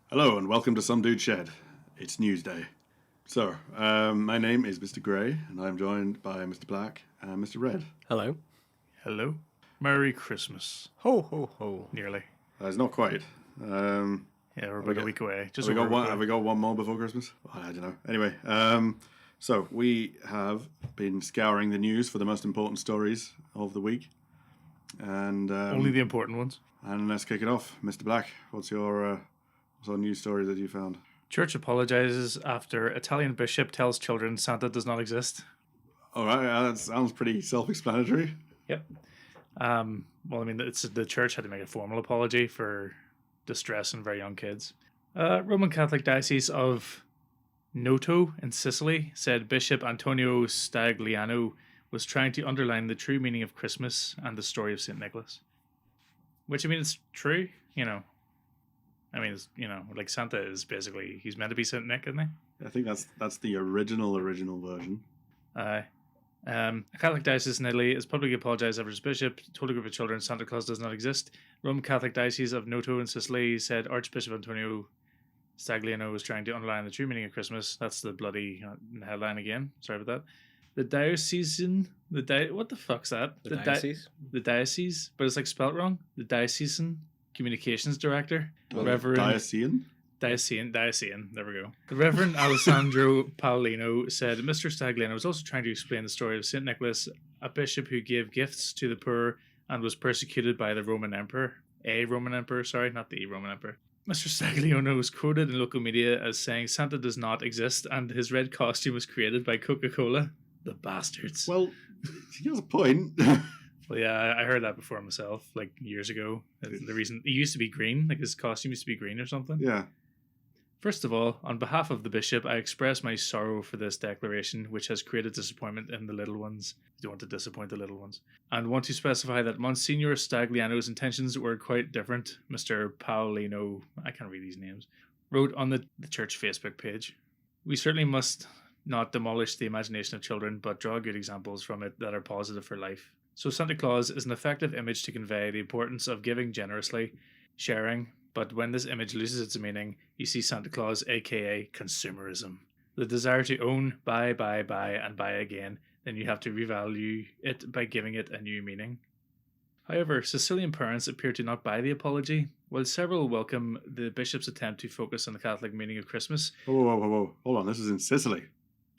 Hello and welcome to Some Dude Shed. It's Newsday. So, my name is Mr. Grey and I'm joined by Mr. Black and Mr. Red. Hello. Hello. Merry Christmas. Ho, ho, ho. Nearly. It's not quite. Yeah, we're about a week away. Have we got one more before Christmas? Well, I don't know. Anyway, so we have been scouring the news for the most important stories of the week. And only the important ones. And let's kick it off. Mr. Black, what's your news story that you found? Church apologizes after Italian bishop tells children Santa does not exist. All right, that sounds pretty self-explanatory. Yep. Well, I mean, the church had to make a formal apology for distress in very young kids. Roman Catholic Diocese of Noto in Sicily said Bishop Antonio Stagliano was trying to underline the true meaning of Christmas and the story of St. Nicholas. Which, I mean, it's true, you know. I mean, it's, you know, like Santa is basically, he's meant to be St. Nick, isn't he? I think that's the original version. A Catholic diocese in Italy has publicly apologized after his bishop told a group of children Santa Claus does not exist. Roman Catholic Diocese of Noto in Sicily said Archbishop Antonio Stagliano was trying to underline the true meaning of Christmas. That's the bloody headline again. Sorry about that. The diocesan, what the fuck's that? The diocese? The diocese, but it's like spelled wrong. The diocesan communications director, Reverend Diocesan. There we go. The Reverend Alessandro Paolino said Mr. Stagliano was also trying to explain the story of St. Nicholas, a bishop who gave gifts to the poor and was persecuted by the Roman Emperor. Not the Roman Emperor. Mr. Stagliano was quoted in local media as saying Santa does not exist and his red costume was created by Coca-Cola. The bastards. Well, he has a point. Well, yeah, I heard that before myself, like years ago. The reason he used to be green, like his costume used to be green or something. Yeah. First of all, on behalf of the bishop, I express my sorrow for this declaration, which has created disappointment in the little ones. You don't want to disappoint the little ones. And want to specify that Monsignor Stagliano's intentions were quite different. Mr. Paolino, I can't read these names, wrote on the church Facebook page. We certainly must not demolish the imagination of children, but draw good examples from it that are positive for life. So Santa Claus is an effective image to convey the importance of giving generously, sharing, but when this image loses its meaning, you see Santa Claus, aka consumerism. The desire to own, buy, and buy again, then you have to revalue it by giving it a new meaning. However, Sicilian parents appear to not buy the apology, while several welcome the bishop's attempt to focus on the Catholic meaning of Christmas. Whoa. Hold on, this is in Sicily.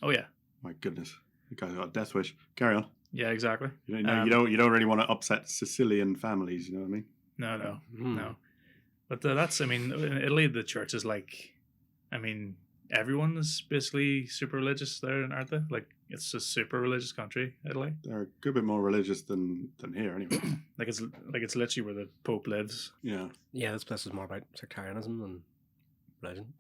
Oh yeah. My goodness. You guys got a death wish. Carry on. Yeah, exactly. You don't really want to upset Sicilian families, you know what I mean? No. But that's, I mean, in Italy, the church is like, I mean, everyone is basically super religious there, aren't they? Like, it's a super religious country, Italy. They're a good bit more religious than here, anyway. It's literally where the Pope lives. Yeah. Yeah, this place is more about sectarianism than religion.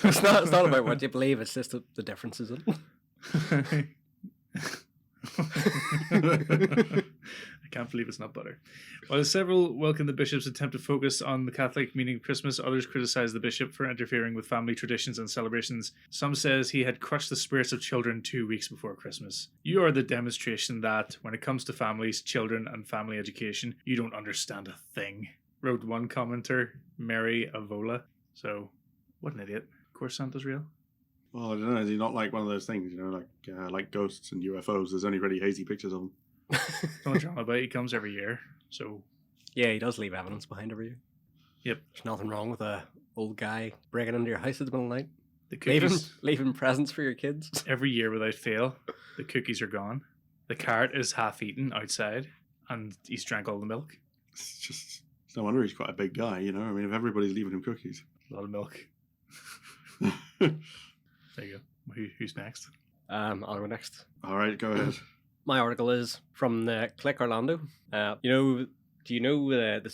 It's not about what you believe, it's just the differences in it. I can't believe it's not butter. While several welcome the bishop's attempt to focus on the Catholic meaning of Christmas, others criticize the bishop for interfering with family traditions and celebrations. Some says he had crushed the spirits of children 2 weeks before Christmas. You are the demonstration that, when it comes to families, children, and family education, you don't understand a thing, wrote one commenter, Mary Avola. So, what an idiot. Of course Santa's real. Well, I don't know. Is he not like one of those things, you know, like ghosts and UFOs? There's only really hazy pictures of them. Don't drama about it. He comes every year, so... Yeah, he does leave evidence behind every year. Yep. There's nothing wrong with a old guy breaking into your house at the middle of the night. The cookies, leaving presents for your kids. Every year without fail, the cookies are gone. The carrot is half eaten outside, and he's drank all the milk. It's no wonder he's quite a big guy, you know. I mean, if everybody's leaving him cookies. A lot of milk. There you go. Who's next? I'll go next. All right, go ahead. My article is from the Click Orlando. Do you know the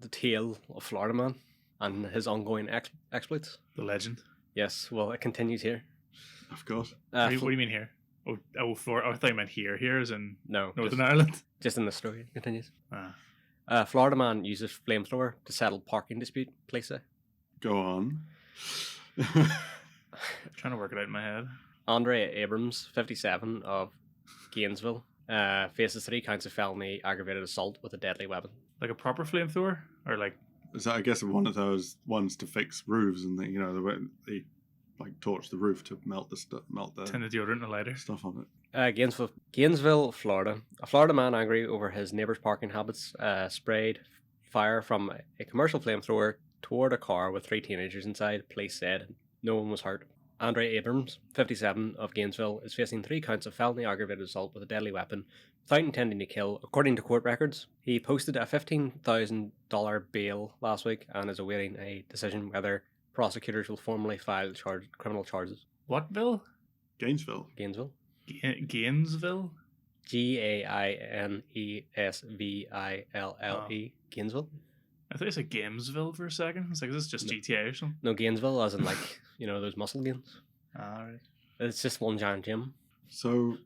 tale of Florida Man and his ongoing exploits? The legend. Yes. Well, it continues here. Of course. What do you mean here? Florida. I thought you meant here. Here is in Northern Ireland. Just in the story. It continues. Ah. Florida Man uses flamethrower to settle parking dispute. Place it. Go on. I'm trying to work it out in my head. Andre Abrams, 57, of Gainesville, faces 3 counts of felony aggravated assault with a deadly weapon. Like a proper flamethrower? Or like So I guess one of those ones to fix roofs, and the way they like torch the roof to melt the Tin of deodorant and a lighter. stuff on it. Gainesville, Florida. A Florida man angry over his neighbor's parking habits sprayed fire from a commercial flamethrower toward a car with 3 teenagers inside. Police said no one was hurt. Andre Abrams, 57, of Gainesville, is facing 3 counts of felony aggravated assault with a deadly weapon without intending to kill, according to court records. He posted a $15,000 bail last week and is awaiting a decision whether prosecutors will formally file criminal charges. What bill? Gainesville. Gainesville? Gainesville? Gainesville. Gainesville? I thought you said Gamesville for a second. It's like, is this just GTA or something? No, Gainesville, as in like, those muscle gains. Alright. It's just one giant gym. So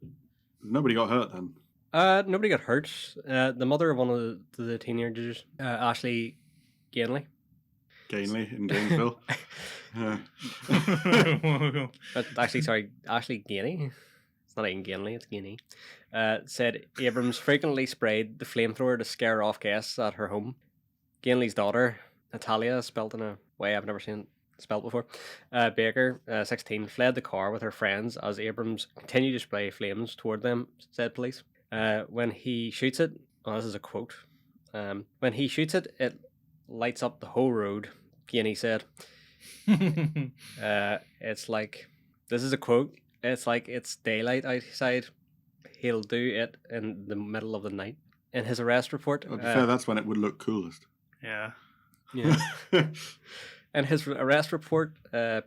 nobody got hurt then. Nobody got hurt. The mother of one of the teenagers, Ashley Gainley. Gainley in Gainesville. Actually, sorry, Ashley Gainey. It's not even Gainley, it's Gainey. Said Abrams frequently sprayed the flamethrower to scare off guests at her home. Gainley's daughter, Natalia, spelled in a way I've never seen spelled before, Baker, 16, fled the car with her friends as Abrams continued to spray flames toward them, said police. When he shoots it, this is a quote, when he shoots it, it lights up the whole road, Gainey said. It's like, this is a quote, it's like it's daylight outside. He'll do it in the middle of the night. In his arrest report... To be fair, that's when it would look coolest. Yeah. In his arrest report,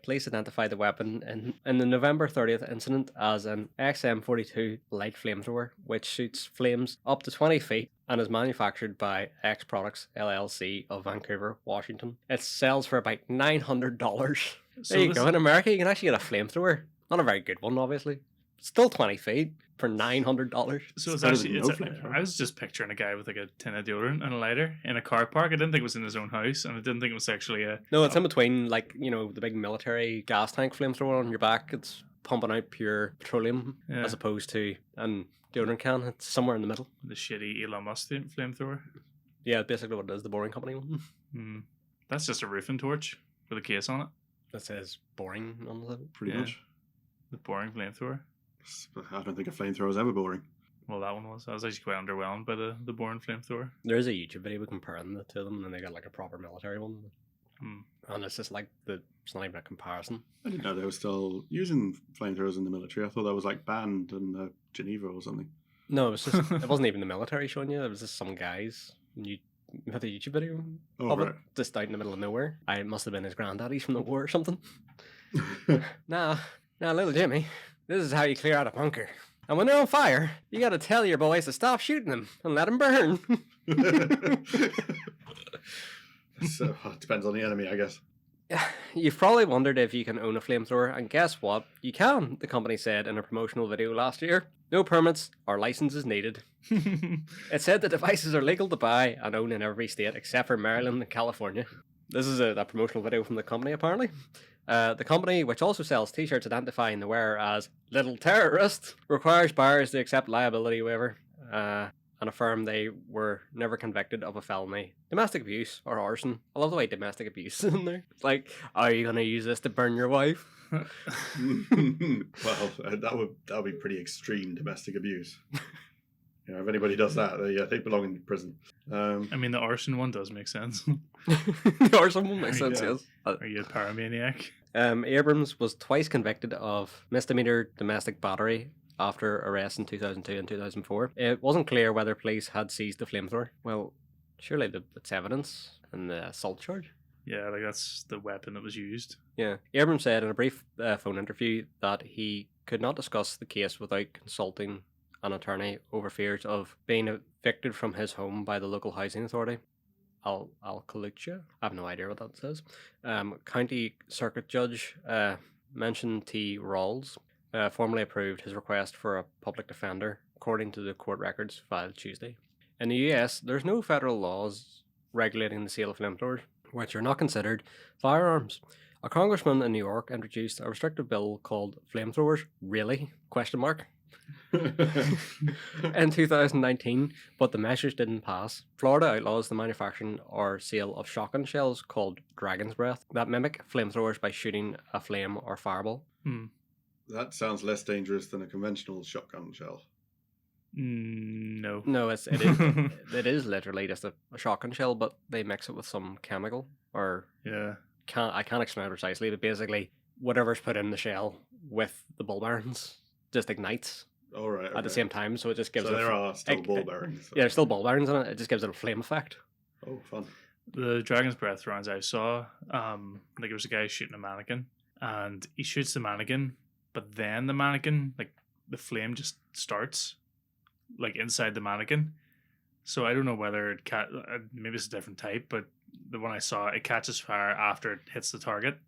police identified the weapon in the November 30th incident as an XM42 light flamethrower, which shoots flames up to 20 feet and is manufactured by X Products LLC of Vancouver, Washington. It sells for about $900. So There you go. In America, you can actually get a flamethrower. Not a very good one, obviously. Still 20 feet for $900. So it's better actually, than no flamethrower. I was just picturing a guy with like a tin of deodorant and a lighter in a car park. I didn't think it was in his own house, and I didn't think it was actually a... No, it's in between, like, the big military gas tank flamethrower on your back. It's pumping out pure petroleum Yeah. as opposed to an deodorant can. It's somewhere in the middle. The shitty Elon Musk flamethrower. Yeah, basically what it is, the Boring Company one. That's just a roofing torch with a case on it. That says Boring on the side. Pretty Yeah. much. The boring flamethrower. I don't think a flamethrower is ever boring. Well, that one was. I was actually quite underwhelmed by the boring flamethrower. There is a YouTube video comparing the two of them, and then they got like a proper military one. And it's just like, it's not even a comparison. I didn't know they were still using flamethrowers in the military. I thought that was like banned in Geneva or something. No, it was just, it wasn't even the military showing you, it was just some guys. You had a YouTube video of right. it, just out in the middle of nowhere. It must have been his granddaddy's from the war or something. Now, little Jimmy, this is how you clear out a bunker. And when they're on fire, you gotta tell your boys to stop shooting them and let them burn. So it depends on the enemy, I guess. You've probably wondered if you can own a flamethrower, and guess what? You can, the company said in a promotional video last year. No permits or licenses needed. It said the devices are legal to buy and own in every state except for Maryland and California. This is a promotional video from the company, apparently. The company, which also sells t-shirts identifying the wearer as Little Terrorist, requires buyers to accept liability waiver and affirm they were never convicted of a felony, domestic abuse, or arson. I love the way domestic abuse is in there. It's like, are you going to use this to burn your wife? Well, that would be pretty extreme domestic abuse. If anybody does that, they belong in prison. I mean, the arson one does make sense. The arson one makes sense, yes. Are you a paramaniac? Abrams was twice convicted of misdemeanor domestic battery after arrests in 2002 and 2004. It wasn't clear whether police had seized the flamethrower. Well, surely it's evidence in the assault charge. Yeah, like that's the weapon that was used. Yeah. Abrams said in a brief phone interview that he could not discuss the case without consulting an attorney over fears of being evicted from his home by the local housing authority. Alcalucha? I have no idea what that says. County Circuit Judge mentioned T. Rawls formally approved his request for a public defender, according to the court records filed Tuesday. In the US, there's no federal laws regulating the sale of flamethrowers, which are not considered firearms. A congressman in New York introduced a restrictive bill called Flamethrowers Really? In 2019, but the measures didn't pass. Florida outlaws the manufacturing or sale of shotgun shells called Dragon's Breath that mimic flamethrowers by shooting a flame or fireball. That sounds less dangerous than a conventional shotgun shell. No. No, it is literally just a shotgun shell, but they mix it with some chemical or Yeah. I can't explain it precisely, but basically whatever's put in the shell with the ball bearings just ignites All right. at the same time, so it just gives So it there are still ball bearings. Yeah, there's still ball bearings in it. It just gives it a flame effect. Oh, fun. The Dragon's Breath rounds I saw, like there was a guy shooting a mannequin, and he shoots the mannequin, but then the mannequin, like the flame just starts, like inside the mannequin. So I don't know whether maybe it's a different type, but the one I saw, it catches fire after it hits the target.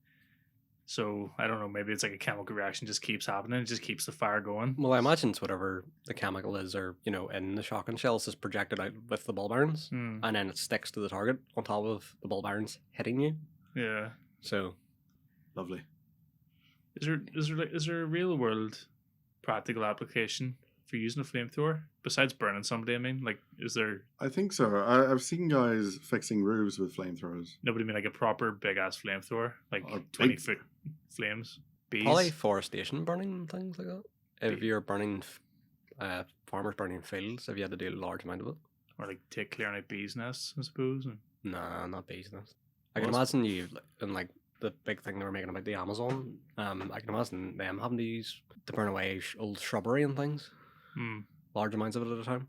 So I don't know, maybe it's like a chemical reaction just keeps happening, it just keeps the fire going. Well, I imagine it's whatever the chemical is, or in the shotgun shells is projected out with the ball bearings, and then it sticks to the target on top of the ball bearings hitting you. Yeah. So lovely. Is there a real world practical application for using a flamethrower besides burning somebody? I mean, like, is there? I think so. I've seen guys fixing roofs with flamethrowers. Nobody mean like a proper big ass flamethrower, like Or 20-foot flames, bees. probably forestation burning, things like that. If you're burning, farmers burning fields, if you had to do a large amount of it. Or like take clearing out bees' nests, I suppose. And Nah, not bees nests. I can Well, imagine you in like the big thing they were making about the Amazon. I can imagine them having to use to burn away old shrubbery and things. Large amounts of it at a time.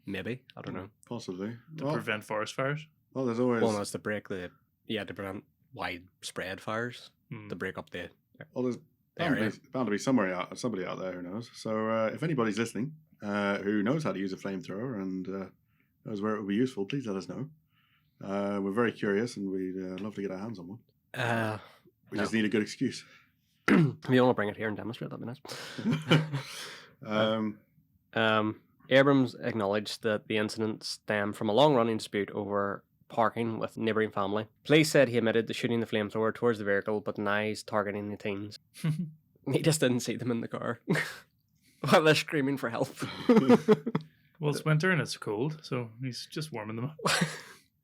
Maybe, I don't know. Possibly. to prevent forest fires. Well, there's always. Well, no, it's to break to prevent widespread fires, to break up the Well, there's area. bound to be somebody out there who knows. So if anybody's listening who knows how to use a flamethrower and knows where it would be useful, please let us know. We're very curious and we'd love to get our hands on one. We just need a good excuse. If you want to bring it here and demonstrate, that'd be nice. Abrams acknowledged that the incident stemmed from a long-running dispute over parking with neighbouring family. Police said he admitted to shooting the flamethrower towards the vehicle, but denies targeting the teens. He just didn't see them in the car while they're screaming for help. Well, it's winter and it's cold, so he's just warming them up.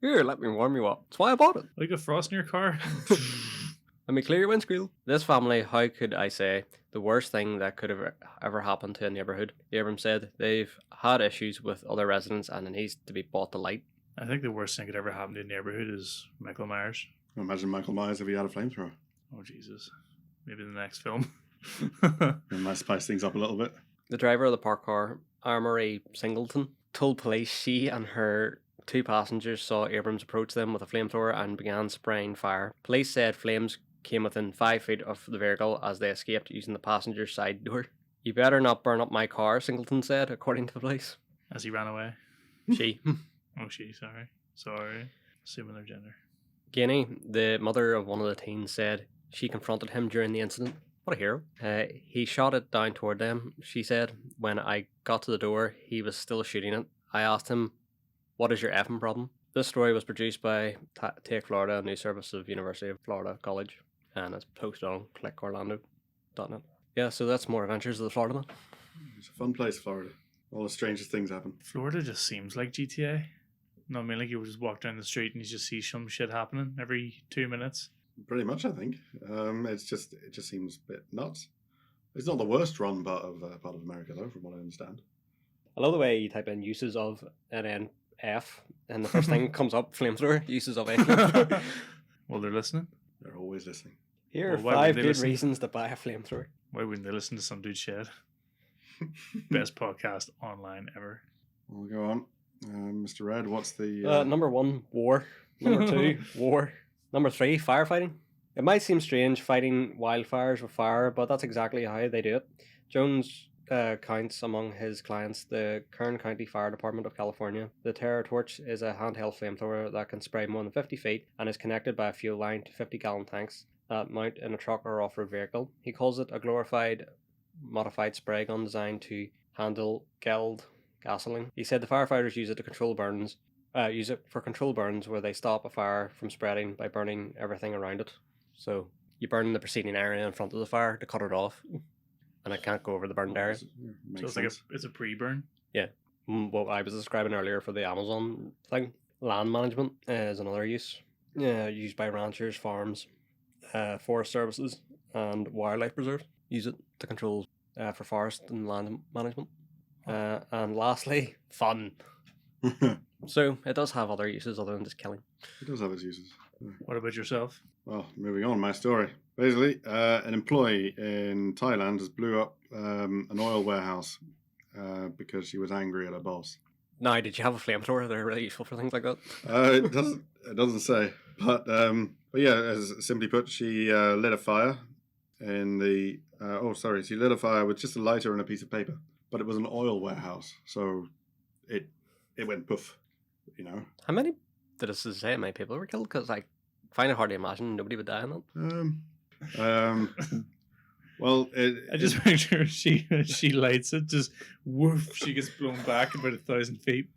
Here, let me warm you up. That's why I bought it. Like a frost in your car. Let me clear your windscreen. This family, how could I say, the worst thing that could have ever happened to a neighbourhood. Abrams said they've had issues with other residents and it needs to be brought to light. I think the worst thing that could ever happen to a neighbourhood is Michael Myers. Imagine Michael Myers if he had a flamethrower. Oh, Jesus. Maybe in the next film. It might spice things up a little bit. The driver of the parked car, Amory Singleton, told police she and her two passengers saw Abrams approach them with a flamethrower and began spraying fire. Police said flames came within 5 feet of the vehicle as they escaped using the passenger side door. You better not burn up my car, Singleton said, according to the police. As he ran away. She. Oh, she, sorry. Assuming their gender. Guinea, the mother of one of the teens, said she confronted him during the incident. What a hero. He shot it down toward them, she said. When I got to the door, he was still shooting it. I asked him, what is your effing problem? This story was produced by Take Florida, a news service of University of Florida College, and it's posted on clickorlando.net. Yeah, so that's more adventures of the Florida man. It's a fun place, Florida. All the strangest things happen. Florida just seems like GTA. No, I mean, like you would just walk down the street and you just see some shit happening every 2 minutes. Pretty much, I think. It just seems a bit nuts. It's not the worst run part of America, though, from what I understand. I love the way you type in uses of and then F, and the first thing comes up, flamethrower, uses of a flamethrower. Well, they're listening. They're always listening. Here are Well, why 5 would they good listen? reasons to buy a flamethrower. Why wouldn't they listen to some dude shit? Best podcast online ever. We'll go on. Mr. Red, what's the... Number 1, war. Number 2, war. Number 3, firefighting. It might seem strange fighting wildfires with fire, but that's exactly how they do it. Jones counts among his clients the Kern County Fire Department of California. The Terror Torch is a handheld flamethrower that can spray more than 50 feet and is connected by a fuel line to 50-gallon tanks that mount in a truck or off-road vehicle. He calls it a glorified, modified spray gun designed to handle gelled gasoline. He said the firefighters use it to control burns. Use it for control burns where they stop a fire from spreading by burning everything around it. So you burn the preceding area in front of the fire to cut it off. and it can't go over the burned area. So Makes it's sense. it's a pre-burn. What I was describing earlier for the Amazon thing, land management is another use. Used by ranchers, farms, forest services, and wildlife preserves. Use it to control for forest and land management. And lastly, fun. It So it does have other uses other than just killing. does have its uses. What about yourself? Well, moving on, my story. Basically, an employee in Thailand has blew up an oil warehouse because she was angry at her boss. Now, did you have a flamethrower? They're really useful for things like that. It doesn't say, but yeah, as simply put, she lit a fire in the. She lit a fire with just a lighter and a piece of paper, but it was an oil warehouse, so it went poof. You know. How many did it say how many people were killed? Because I find it hard to imagine nobody would die in that. Well, I just picture she lights it, just woof, she gets blown back about 1,000 feet.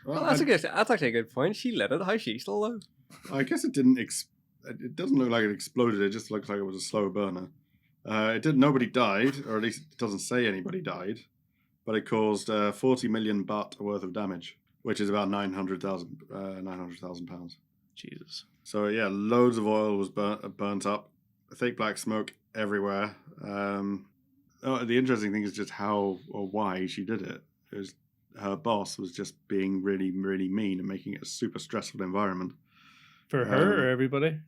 Well, that's actually a good point. She lit it. How's she still alive? I guess it didn't. It doesn't look like it exploded. It just looks like it was a slow burner. It did. Nobody died, or at least it doesn't say anybody died. But it caused 40 million baht worth of damage, which is about 900,000 pounds. Jesus. So yeah, loads of oil was burnt up. Thick black smoke everywhere. The interesting thing is just how or why she did it. Her boss was just being really, really mean and making it a super stressful environment. For her or everybody?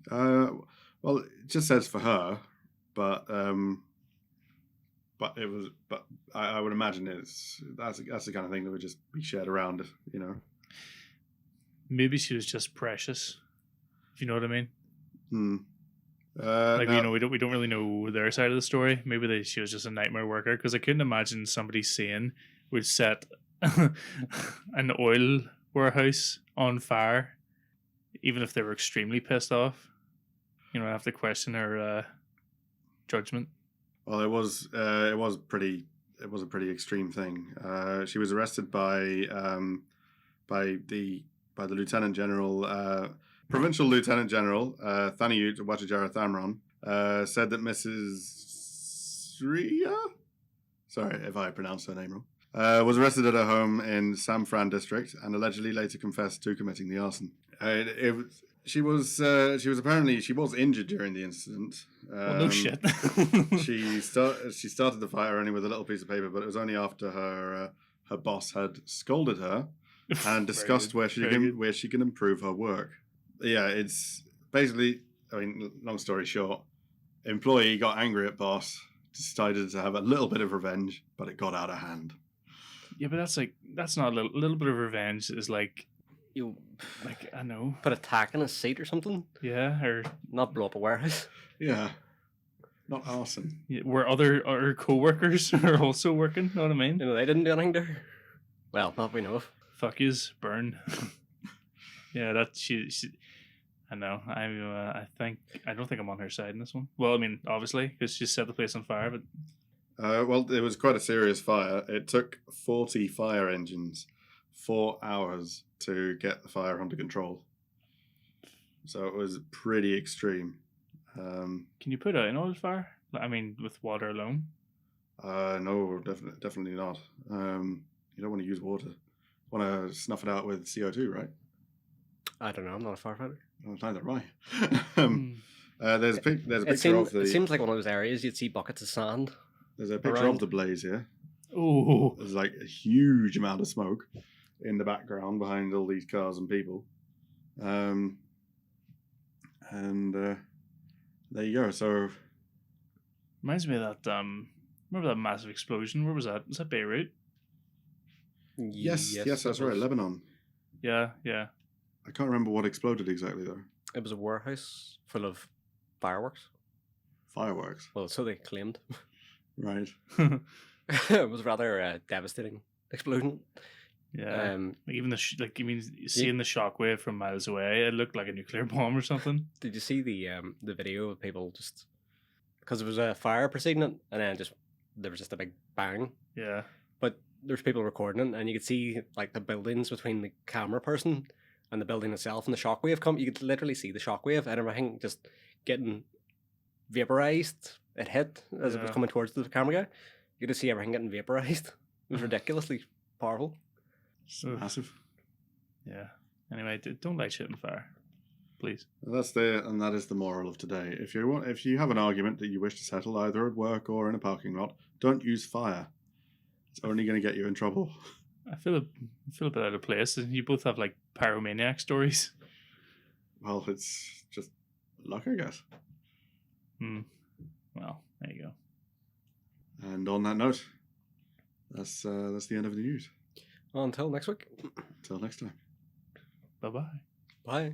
Well, it just says for her, but it was. But I would imagine that's the kind of thing that would just be shared around, you know. Maybe she was just precious, if you know what I mean. We don't really know their side of the story. Maybe she was just a nightmare worker, because I couldn't imagine somebody saying would set an oil warehouse on fire, even if they were extremely pissed off. I have to question her judgment. Well, it was a pretty extreme thing. She was arrested by the Lieutenant General. Provincial Lieutenant General Thanayut Wachajara Thamron said that Mrs. Ria, sorry if I pronounced her name wrong, was arrested at her home in Samfran district and allegedly later confessed to committing the arson. She was injured during the incident. Well, no shit. She started the fire only with a little piece of paper, but it was only after her boss had scolded her and discussed where she can improve her work. Yeah, it's basically, long story short, employee got angry at boss, decided to have a little bit of revenge, but it got out of hand. Yeah, but that's not a little bit of revenge is like, I know. Put a tack in a seat or something? Yeah, or not blow up a warehouse. Yeah. Not arson. Yeah, where other co-workers are also working, know what I mean? They didn't do anything to her. Well, not we know of. Fuck yous, burn. Yeah, that she I know. I don't think I'm on her side in this one. Well, obviously, because she set the place on fire, but well, it was quite a serious fire. It took 40 fire engines 4 hours to get the fire under control. So it was pretty extreme. Can you put out an oil fire? With water alone? No, definitely not. You don't want to use water. You want to snuff it out with CO2, right? I don't know. I'm not a firefighter. Oh, neither am I. There's a picture of the. It seems like one of those areas you'd see buckets of sand. There's a picture of the blaze here. Oh, there's like a huge amount of smoke in the background behind all these cars and people. There you go. So reminds me of that. Remember that massive explosion? Where was that? Was that Beirut? Yes, that's right. Lebanon. Yeah. I can't remember what exploded exactly though. It was a warehouse full of fireworks. Fireworks. Well, so they claimed. Right. It was rather a devastating explosion. Yeah. Even seeing the shockwave from miles away, it looked like a nuclear bomb or something. Did you see the video of people just because it was a fire preceding it, and then there was just a big bang. Yeah. But there's people recording it, and you could see like the buildings between the camera person and the building itself, and the shockwave come. You could literally see the shockwave and everything just getting vaporized it hit as it was Yeah. coming towards the camera guy. You could see everything getting vaporized. It was ridiculously powerful. It's Ugh. massive. Yeah. Anyway, don't light shit on fire, please. And that is the moral of today. If you have an argument that you wish to settle either at work or in a parking lot, don't use fire. It's only going to get you in trouble. I feel a bit out of place. You both have like pyromaniac stories. Well, it's just luck, I guess. Well, there you go. And on that note, that's the end of the news. Until next week. Till next time. Bye-bye. Bye.